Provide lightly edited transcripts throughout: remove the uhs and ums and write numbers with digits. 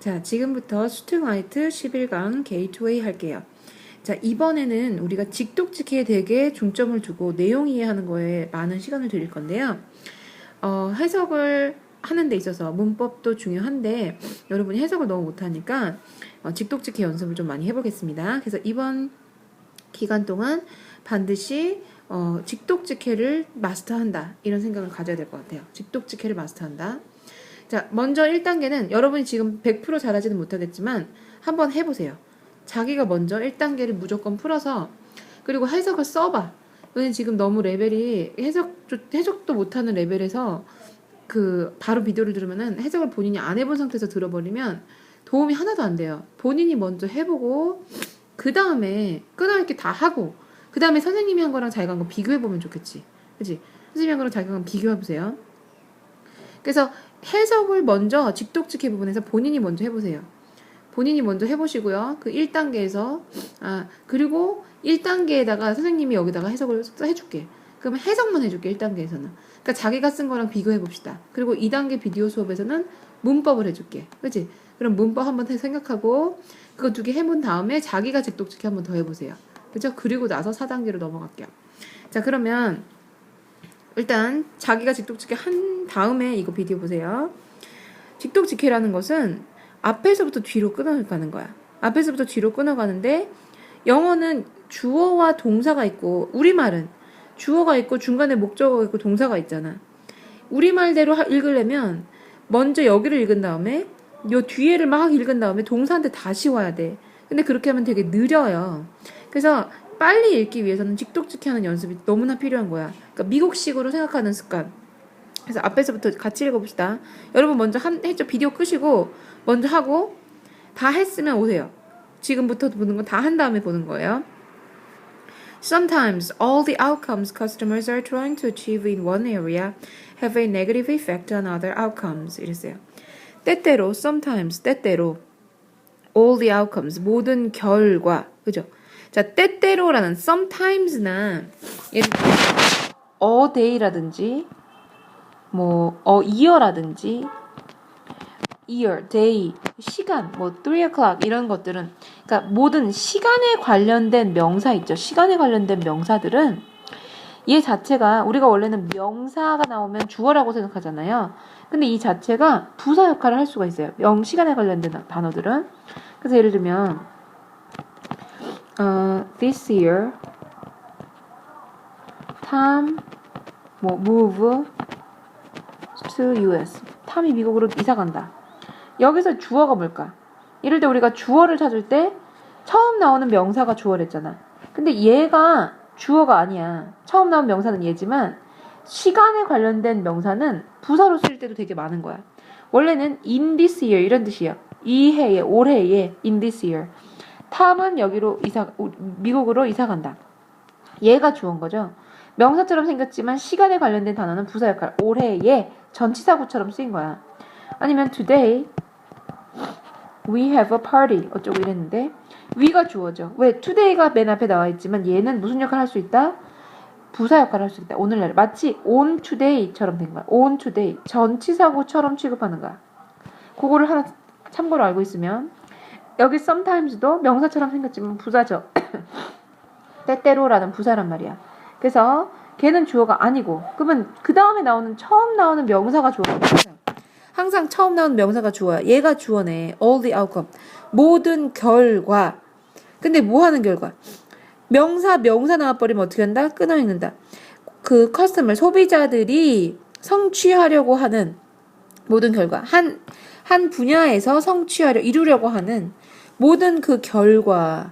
자, 지금부터 스튜라이트 11강 게이트웨이 할게요. 자, 이번에는 우리가 직독직해에 되게 중점을 두고 내용 이해하는 거에 많은 시간을 드릴 건데요. 해석을 하는 데 있어서 문법도 중요한데 여러분이 해석을 너무 못하니까 직독직해 연습을 좀 많이 해보겠습니다. 그래서 이번 기간 동안 반드시 직독직해를 마스터한다 이런 생각을 가져야 될 것 같아요. 직독직해를 마스터한다. 자, 먼저 1단계는 여러분이 지금 100% 잘하지는 못하겠지만 한번 해보세요. 자기가 먼저 1단계를 무조건 풀어서 그리고 해석을 써봐. 왜냐면 지금 너무 레벨이 해석도 못하는 레벨에서 바로 비디오를 들으면은 해석을 본인이 안 해본 상태에서 들어버리면 도움이 하나도 안 돼요. 본인이 먼저 해보고 그 다음에 끊어읽기 다 하고 그 다음에 선생님이 한 거랑 자기가 한 거 비교해보면 좋겠지. 그치? 선생님이 한 거랑 자기가 한 거 비교해보세요. 그래서 해석을 먼저 직독직해 부분에서 본인이 먼저 해보세요. 본인이 먼저 해보시고요. 그 1단계에서 그리고 1단계에다가 선생님이 여기다가 해석을 해줄게. 그러면 해석만 해줄게. 1단계에서는. 그러니까 자기가 쓴 거랑 비교해봅시다. 그리고 2단계 비디오 수업에서는 문법을 해줄게. 그치? 그럼 문법 한번 생각하고 그거 2개 해본 다음에 자기가 직독직해 한번 더 해보세요. 그죠? 그리고 나서 4단계로 넘어갈게요. 자, 그러면 일단 자기가 직독직해 한 다음에 이거 비디오 보세요. 직독직해라는 것은 앞에서부터 뒤로 끊어가는 거야. 앞에서부터 뒤로 끊어가는데 영어는 주어와 동사가 있고 우리말은 주어가 있고 중간에 목적어가 있고 동사가 있잖아. 우리말대로 읽으려면 먼저 여기를 읽은 다음에 요 뒤에를 막 읽은 다음에 동사한테 다시 와야 돼. 근데 그렇게 하면 되게 느려요. 그래서 빨리 읽기 위해서는 직독직해하는 연습이 너무나 필요한 거야. 그러니까 미국식으로 생각하는 습관. 그래서 앞에서부터 같이 읽어봅시다. 여러분 먼저 했죠? 비디오 끄시고 먼저 하고 다 했으면 오세요. 지금부터 보는 건 다 한 다음에 보는 거예요. Sometimes all the outcomes customers are trying to achieve in one area have a negative effect on other outcomes. 이랬어요. 때때로, sometimes, 때때로 all the outcomes, 모든 결과, 그죠? 자, 때때로라는 sometimes나 예를 들어 a day라든지 year라든지 year, day, 시간, 3 o'clock 이런 것들은 그러니까 모든 시간에 관련된 명사 있죠. 시간에 관련된 명사들은 얘 자체가 우리가 원래는 명사가 나오면 주어라고 생각하잖아요. 근데 이 자체가 부사 역할을 할 수가 있어요. 시간에 관련된 단어들은. 그래서 예를 들면 this year Tom move to US. 탐이 미국으로 이사 간다. 여기서 주어가 뭘까? 이럴 때 우리가 주어를 찾을 때 처음 나오는 명사가 주어랬잖아. 근데 얘가 주어가 아니야. 처음 나온 명사는 얘지만 시간에 관련된 명사는 부사로 쓸 때도 되게 많은 거야. 원래는 in this year 이런 뜻이에요. 이 해에, 올해에 in this year. 탐은 여기로 미국으로 이사 간다. 얘가 주어인 거죠. 명사처럼 생겼지만 시간에 관련된 단어는 부사 역할. 올해에 전치사구처럼 쓰인 거야. 아니면 today we have a party 어쩌고 이랬는데 we가 주어죠. 왜? today가 맨 앞에 나와 있지만 얘는 무슨 역할을 할 수 있다? 부사 역할을 할 수 있다. 오늘날 마치 on today처럼 된 거야. on today 전치사구처럼 취급하는 거야. 그거를 하나 참고로 알고 있으면 여기 sometimes도 명사처럼 생겼지만 부사죠. 때때로라는 부사란 말이야. 그래서 걔는 주어가 아니고 그러면 그 다음에 처음 나오는 명사가 주어가 항상 처음 나오는 명사가 주어야. 얘가 주어네. all the outcome. 모든 결과. 근데 뭐 하는 결과? 명사 나와버리면 어떻게 한다? 끊어 읽는다. 그 커스터머 소비자들이 성취하려고 하는 모든 결과. 한 분야에서 이루려고 하는 모든 그 결과는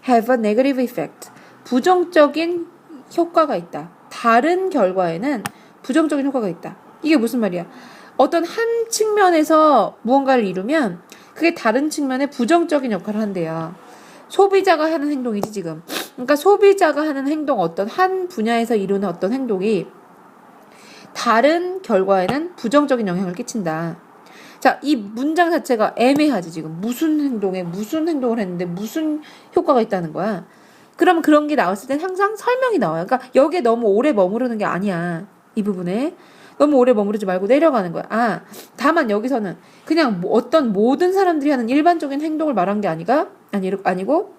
have a negative effect. 부정적인 효과가 있다. 다른 결과에는 부정적인 효과가 있다. 이게 무슨 말이야? 어떤 한 측면에서 무언가를 이루면 그게 다른 측면에 부정적인 역할을 한대요. 소비자가 하는 행동이지 지금. 그러니까 소비자가 하는 행동 어떤 한 분야에서 이루는 어떤 행동이 다른 결과에는 부정적인 영향을 끼친다. 자, 이 문장 자체가 애매하지 지금. 무슨 행동을 했는데 무슨 효과가 있다는 거야. 그럼 그런 게 나왔을 땐 항상 설명이 나와요. 그러니까 여기에 너무 오래 머무르는 게 아니야. 이 부분에. 너무 오래 머무르지 말고 내려가는 거야. 다만 여기서는 그냥 어떤 모든 사람들이 하는 일반적인 행동을 말한 게 아니고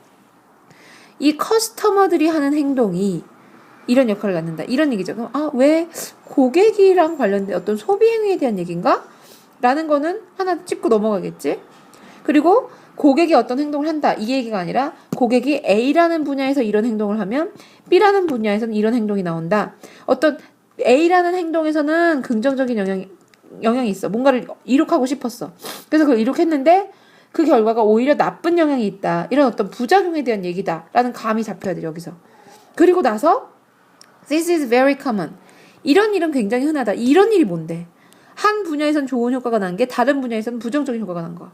이 커스터머들이 하는 행동이 이런 역할을 갖는다. 이런 얘기죠. 그럼 왜 고객이랑 관련된 어떤 소비 행위에 대한 얘기인가? 라는 거는 하나 짚고 넘어가겠지. 그리고 고객이 어떤 행동을 한다. 이 얘기가 아니라 고객이 A라는 분야에서 이런 행동을 하면 B라는 분야에서는 이런 행동이 나온다. 어떤 A라는 행동에서는 긍정적인 영향이 있어. 뭔가를 이룩하고 싶었어. 그래서 그걸 이룩했는데 그 결과가 오히려 나쁜 영향이 있다. 이런 어떤 부작용에 대한 얘기다. 라는 감이 잡혀야 돼, 여기서. 그리고 나서 This is very common. 이런 일은 굉장히 흔하다. 이런 일이 뭔데? 한 분야에선 좋은 효과가 난 게 다른 분야에서는 부정적인 효과가 난 거야.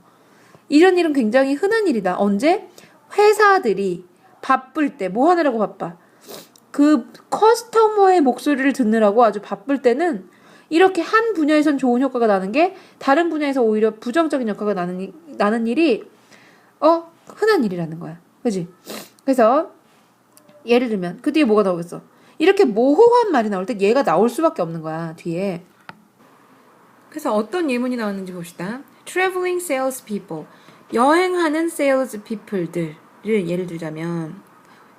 이런 일은 굉장히 흔한 일이다. 언제? 회사들이 바쁠 때, 뭐 하느라고 바빠? 그 커스터머의 목소리를 듣느라고 아주 바쁠 때는 이렇게 한 분야에선 좋은 효과가 나는 게 다른 분야에서 오히려 부정적인 효과가 나는 일이 흔한 일이라는 거야. 그지? 그래서 예를 들면 그 뒤에 뭐가 나오겠어? 이렇게 모호한 말이 나올 때 얘가 나올 수밖에 없는 거야. 뒤에. 그래서 어떤 예문이 나왔는지 봅시다. Traveling salespeople. 여행하는 salespeople들을 예를 들자면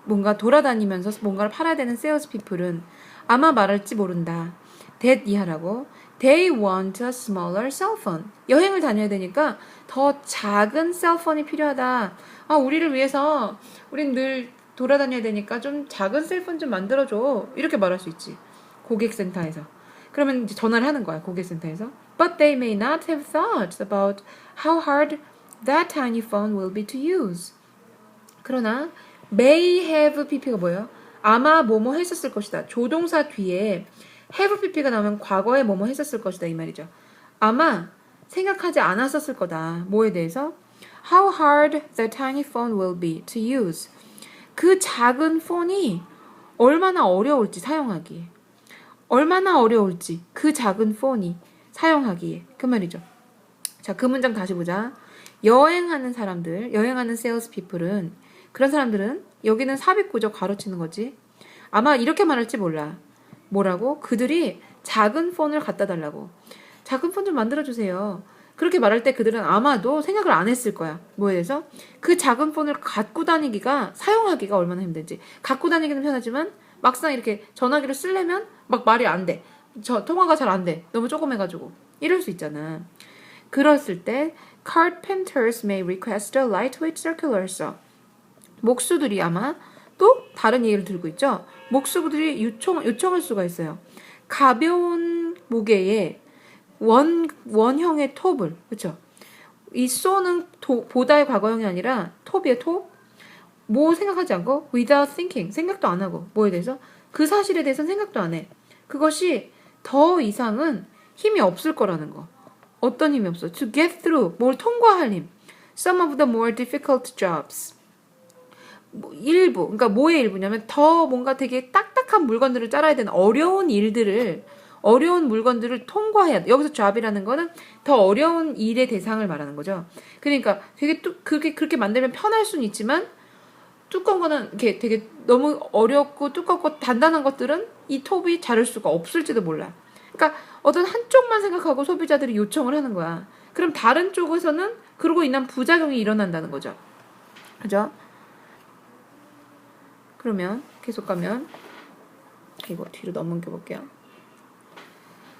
뭔가 돌아다니면서 뭔가를 팔아야 되는 salespeople은 아마 말할지 모른다. that 이하라고. They want a smaller cell phone. 여행을 다녀야 되니까 더 작은 셀폰이 필요하다. 우리를 위해서 우린 늘 돌아다녀야 되니까 좀 작은 셀폰 좀 만들어줘. 이렇게 말할 수 있지. 고객센터에서. 그러면 이제 전화를 하는 거야. 고객센터에서. But they may not have thought about how hard that tiny phone will be to use. 그러나 may have pp가 뭐예요? 아마 뭐뭐 했었을 것이다. 조동사 뒤에 have pp가 나오면 과거에 뭐뭐 했었을 것이다 이 말이죠. 아마 생각하지 않았었을 거다. 뭐에 대해서? How hard the tiny phone will be to use. 그 작은 폰이 얼마나 어려울지 사용하기에. 얼마나 어려울지 그 작은 폰이 사용하기에. 그 말이죠. 자, 그 문장 다시 보자. 여행하는 사람들, 여행하는 salespeople은 그런 사람들은 여기는 삽입구조 가로치는 거지. 아마 이렇게 말할지 몰라. 뭐라고? 그들이 작은 폰을 갖다 달라고. 작은 폰 좀 만들어주세요. 그렇게 말할 때 그들은 아마도 생각을 안 했을 거야. 뭐에 대해서? 그 작은 폰을 갖고 다니기가, 사용하기가 얼마나 힘든지. 갖고 다니기는 편하지만 막상 이렇게 전화기를 쓰려면 막 말이 안 돼. 통화가 잘 안 돼. 너무 조그매가지고. 이럴 수 있잖아. 그랬을 때 carpenters may request a lightweight circular saw. 목수들이 아마 또 다른 얘기를 들고 있죠. 목수들이 요청할 수가 있어요. 가벼운 무게의 원형의 톱을, 그렇죠? 이 쏘는 보다의 과거형이 아니라 톱이에요, 톱. 뭐 생각하지 않고 without thinking, 생각도 안 하고 뭐에 대해서? 그 사실에 대해서는 생각도 안 해. 그것이 더 이상은 힘이 없을 거라는 거. 어떤 힘이 없어? To get through, 뭘 통과할 힘. Some of the more difficult jobs. 일부, 그러니까 뭐의 일부냐면 더 뭔가 되게 딱딱한 물건들을 잘라야 되는 어려운 물건들을 통과해야 돼. 여기서 job이라는 거는 더 어려운 일의 대상을 말하는 거죠. 그러니까 되게 그렇게 만들면 편할 수는 있지만 두꺼운 거는 이렇게 되게 너무 어렵고 두껍고 단단한 것들은 이 톱이 자를 수가 없을지도 몰라. 그러니까 어떤 한쪽만 생각하고 소비자들이 요청을 하는 거야. 그럼 다른 쪽에서는 그러고 인한 부작용이 일어난다는 거죠. 그죠? 그러면 계속 가면 이거 뒤로 넘겨 볼게요.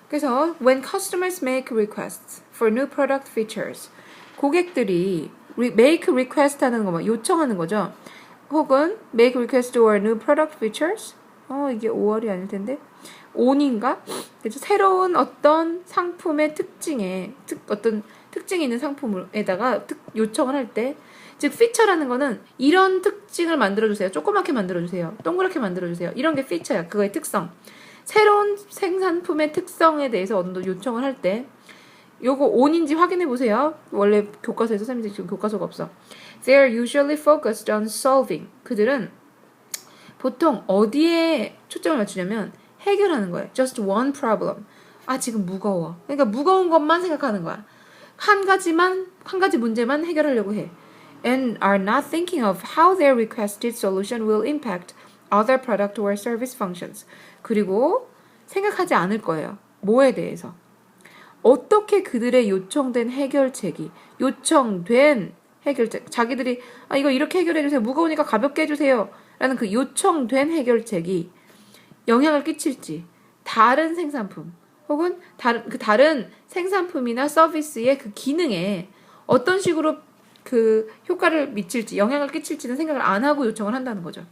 그래서 when customers make requests for new product features, 고객들이 make request 하는 거 요청하는 거죠. 혹은 make request for new product features. 이게 5월이 아닐 텐데. on인가? 그래서 새로운 어떤 상품의 특징에 어떤 특징이 있는 상품에다가 요청을 할 때, 즉 피처라는 거는 이런 특징을 만들어주세요. 조그맣게 만들어주세요. 동그랗게 만들어주세요. 이런 게 피처야. 그거의 특성. 새로운 생산품의 특성에 대해서 어느 정도 요청을 할 때 요거 on인지 확인해 보세요. 원래 교과서에서 선생님들 지금 교과서가 없어. They are usually focused on solving. 그들은 보통 어디에 초점을 맞추냐면 해결하는 거예요. Just one problem. 지금 무거워. 그러니까 무거운 것만 생각하는 거야. 한 가지 문제만 해결하려고 해. And are not thinking of how their requested solution will impact other product or service functions. 그리고 생각하지 않을 거예요. 뭐에 대해서? 어떻게 그들의 요청된 해결책, 자기들이 이거 이렇게 해결해주세요. 무거우니까 가볍게 해주세요. 라는 그 요청된 해결책이 영향을 끼칠지, 다른 생산품, 혹은 다른 생산품이나 서비스의 그 기능에 어떤 식으로 그 효과를 미칠지, 영향을 끼칠지는 생각을 안 하고 요청을 한다는 거죠.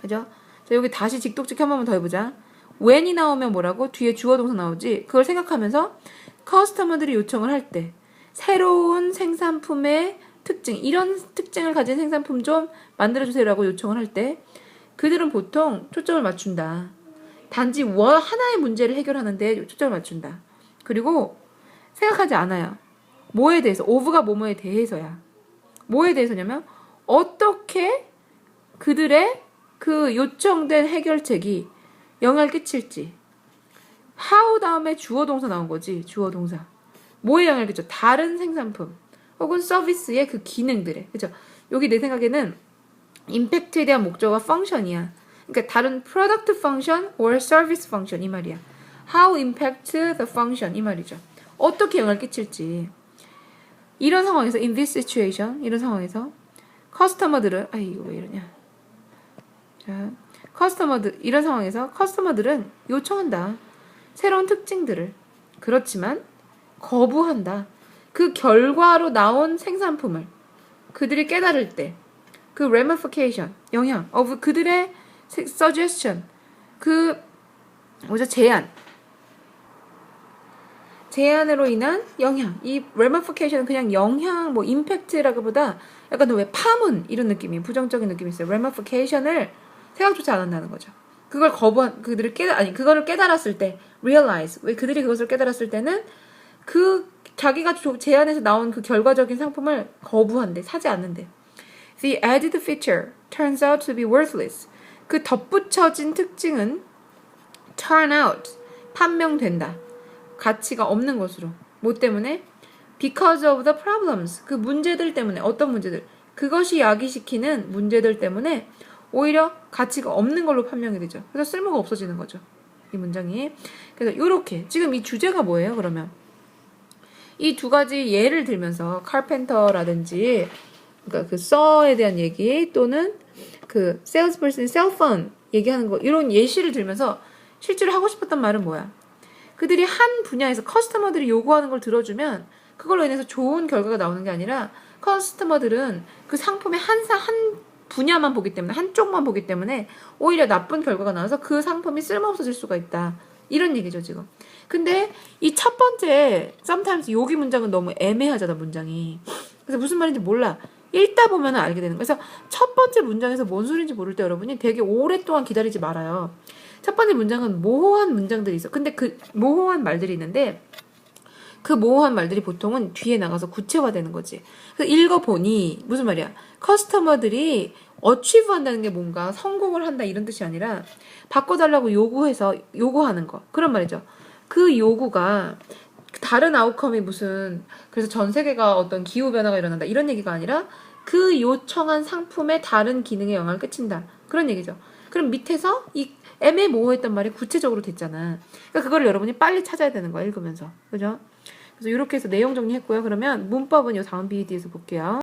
그죠? 자, 여기 다시 직독직 한 번만 더 해보자. when이 나오면 뭐라고? 뒤에 주어 동사 나오지? 그걸 생각하면서 커스터머들이 요청을 할 때 새로운 생산품의 특징, 이런 특징을 가진 생산품 좀 만들어주세요라고 요청을 할 때 그들은 보통 초점을 맞춘다. 단지 하나의 문제를 해결하는데 초점을 맞춘다. 그리고 생각하지 않아요. 뭐에 대해서? of가 뭐뭐에 대해서야. 뭐에 대해서냐면 어떻게 그들의 그 요청된 해결책이 영향을 끼칠지. how 다음에 주어 동사 나온 거지. 주어 동사. 뭐에 영향을 끼쳐? 다른 생산품 혹은 서비스의 그 기능들에. 그죠? 여기 내 생각에는 임팩트에 대한 목적어가 function이야. 그러니까 다른 product function or service function 이 말이야. how impact the function 이 말이죠. 어떻게 영향을 끼칠지. 이런 상황에서 in this situation 이런 상황에서 커스터머들은 이거 왜 이러냐. 자, 이런 상황에서 커스터머들은 요청한다. 새로운 특징들을. 그렇지만 거부한다. 그 결과로 나온 생산품을 그들이 깨달을 때 그 ramification, 영향, of 그들의 suggestion, 제안으로 인한 영향. 이 ramification은 그냥 영향, impact라기보다 약간 왜 파문 이런 느낌이, 부정적인 느낌이 있어요. ramification을 생각조차 안 한다는 거죠. 그거를 깨달았을 때, realize, 왜 그들이 그것을 깨달았을 때는 자기가 제안해서 나온 그 결과적인 상품을 거부한대, 사지 않는데. The added feature turns out to be worthless. 그 덧붙여진 특징은 turn out, 판명된다. 가치가 없는 것으로. 뭐 때문에? Because of the problems. 그 문제들 때문에. 어떤 문제들? 그것이 야기시키는 문제들 때문에 오히려 가치가 없는 걸로 판명이 되죠. 그래서 쓸모가 없어지는 거죠. 이 문장이. 그래서 요렇게. 지금 이 주제가 뭐예요, 그러면? 이 두 가지 예를 들면서 carpenter라든지 그러니까 그 saw에 대한 얘기 또는 그 salesperson의 cell phone 얘기하는 거 이런 예시를 들면서 실제로 하고 싶었던 말은 뭐야? 그들이 한 분야에서 커스터머들이 요구하는 걸 들어주면 그걸로 인해서 좋은 결과가 나오는 게 아니라 커스터머들은 그 상품의 한 분야만 보기 때문에 한쪽만 보기 때문에 오히려 나쁜 결과가 나와서 그 상품이 쓸모없어질 수가 있다. 이런 얘기죠 지금. 근데 이 첫 번째 sometimes 여기 문장은 너무 애매하잖아 문장이. 그래서 무슨 말인지 몰라. 읽다 보면 알게 되는 거예요. 그래서 첫 번째 문장에서 뭔 소리인지 모를 때 여러분이 되게 오랫동안 기다리지 말아요. 첫 번째 문장은 모호한 문장들이 있어. 근데 그 모호한 말들이 있는데 그 모호한 말들이 보통은 뒤에 나가서 구체화되는 거지. 그래서 읽어보니 무슨 말이야. 커스터머들이 어치브한다는 게 뭔가 성공을 한다 이런 뜻이 아니라 바꿔달라고 요구하는 거. 그런 말이죠. 그 요구가 다른 아웃컴이 그래서 전 세계가 어떤 기후변화가 일어난다 이런 얘기가 아니라 그 요청한 상품의 다른 기능에 영향을 끼친다. 그런 얘기죠. 그럼 밑에서 이 애매모호했던 말이 구체적으로 됐잖아. 그러니까 그거를 여러분이 빨리 찾아야 되는 거야, 읽으면서. 그죠? 그래서 이렇게 해서 내용 정리했고요. 그러면 문법은 이 다음 BED에서 볼게요.